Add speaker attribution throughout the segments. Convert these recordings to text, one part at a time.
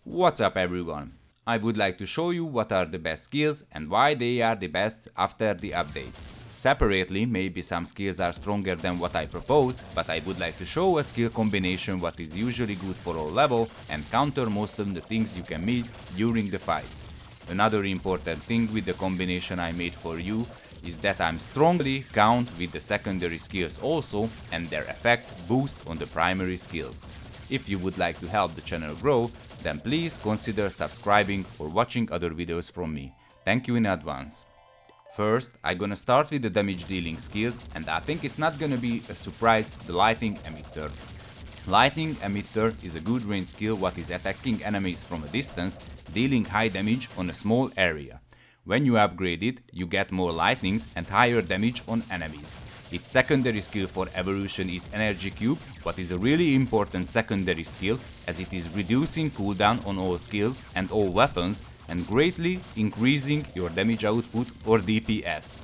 Speaker 1: What's up everyone? I would like to show you what are the best skills and why they are the best after the update. Separately, maybe some skills are stronger than what I propose, but I would like to show a skill combination what is usually good for all level and counter most of the things you can meet during the fight. Another important thing with the combination I made for you is that I'm strongly count with the secondary skills also and their effect boost on the primary skills. If you would like to help the channel grow, then please consider subscribing or watching other videos from me. Thank you in advance. First, I'm gonna start with the damage dealing skills, and I think it's not gonna be a surprise, the Lightning Emitter. Lightning Emitter is a good range skill what is attacking enemies from a distance, dealing high damage on a small area. When you upgrade it, you get more lightnings and higher damage on enemies. Its secondary skill for evolution is Energy Cube, what is a really important secondary skill as it is reducing cooldown on all skills and all weapons and greatly increasing your damage output or DPS.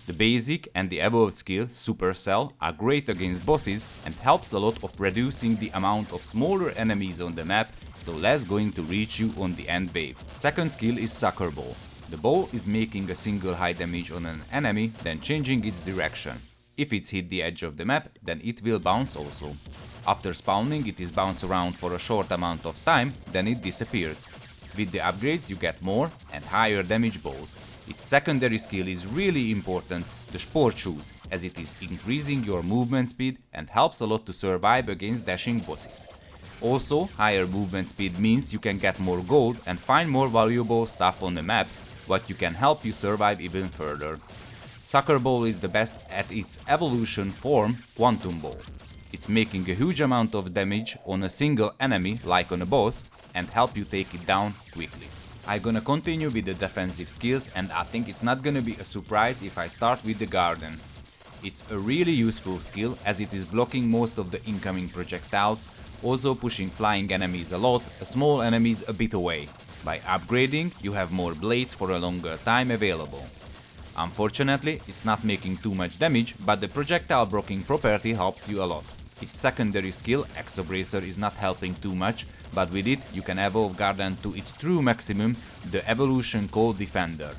Speaker 1: The basic and the evolved skill Supercell are great against bosses and helps a lot of reducing the amount of smaller enemies on the map, so less going to reach you on the end wave. Second skill is Sucker Ball. The ball is making a single high damage on an enemy, then changing its direction. If it's hit the edge of the map, then it will bounce also. After spawning, it is bounce around for a short amount of time, then it disappears. With the upgrades you get more and higher damage balls. Its secondary skill is really important, the Sportshoes, as it is increasing your movement speed and helps a lot to survive against dashing bosses. Also, higher movement speed means you can get more gold and find more valuable stuff on the map, what you can help you survive even further. Sucker Ball is the best at its evolution form, Quantum Ball. It's making a huge amount of damage on a single enemy, like on a boss, and help you take it down quickly. I'm gonna continue with the defensive skills, and I think it's not gonna be a surprise if I start with the Garden. It's a really useful skill as it is blocking most of the incoming projectiles, also pushing flying enemies a lot, small enemies a bit away. By upgrading, you have more blades for a longer time available. Unfortunately, it's not making too much damage, but the projectile blocking property helps you a lot. Its secondary skill, Exobracer, is not helping too much, but with it you can evolve Garden to its true maximum, the evolution called Defender.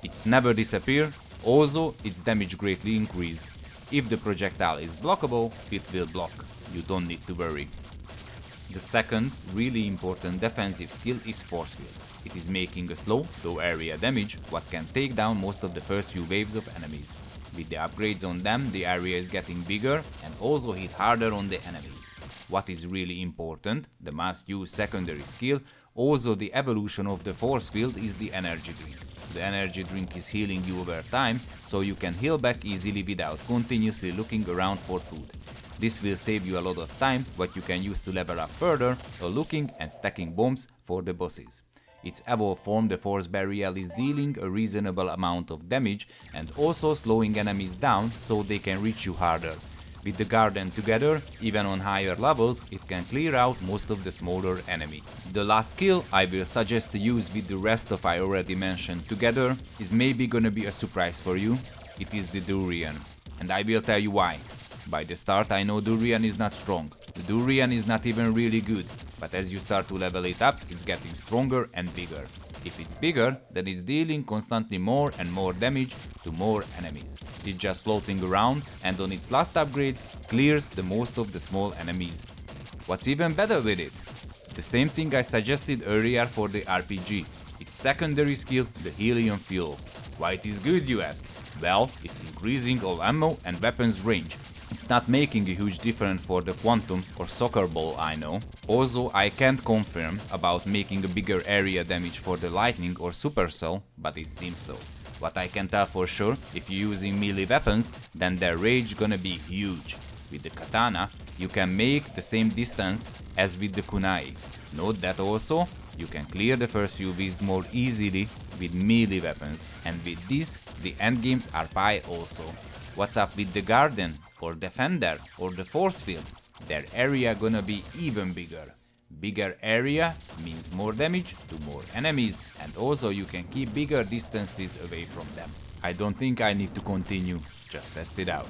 Speaker 1: It's never disappear, also its damage greatly increased. If the projectile is blockable, it will block, you don't need to worry. The second really important defensive skill is Force Field. It is making a slow, low area damage what can take down most of the first few waves of enemies. With the upgrades on them, the area is getting bigger and also hit harder on the enemies. What is really important, the must use secondary skill, also the evolution of the Force Field is the Energy Drink. The Energy Drink is healing you over time, so you can heal back easily without continuously looking around for food. This will save you a lot of time, what you can use to level up further, or looking and stacking bombs for the bosses. Its evolved form, the Force Burial, is dealing a reasonable amount of damage and also slowing enemies down so they can reach you harder. With the Garden together, even on higher levels, it can clear out most of the smaller enemy. The last skill I will suggest to use with the rest of I already mentioned together is maybe gonna be a surprise for you. It is the Durian. And I will tell you why. By the start I know Durian is not strong. The Durian is not even really good, but as you start to level it up, it's getting stronger and bigger. If it's bigger, then it's dealing constantly more and more damage to more enemies. It's just floating around and on its last upgrades clears the most of the small enemies. What's even better with it? The same thing I suggested earlier for the RPG. Its secondary skill, the Helium Fuel. Why it is good, you ask? Well, it's increasing all ammo and weapons range. It's not making a huge difference for the Quantum or Soccer Ball, I know. Also, I can't confirm about making a bigger area damage for the Lightning or Supercell, but it seems so. What I can tell for sure, if you're using melee weapons, then their range gonna be huge. With the Katana, you can make the same distance as with the Kunai. Note that also, you can clear the first few waves more easily with melee weapons, and with this, the endgames are pie also. What's up with the Garden, or Defender, or the Force Field? Their area gonna be even bigger. Bigger area means more damage to more enemies, and also you can keep bigger distances away from them. I don't think I need to continue, just test it out.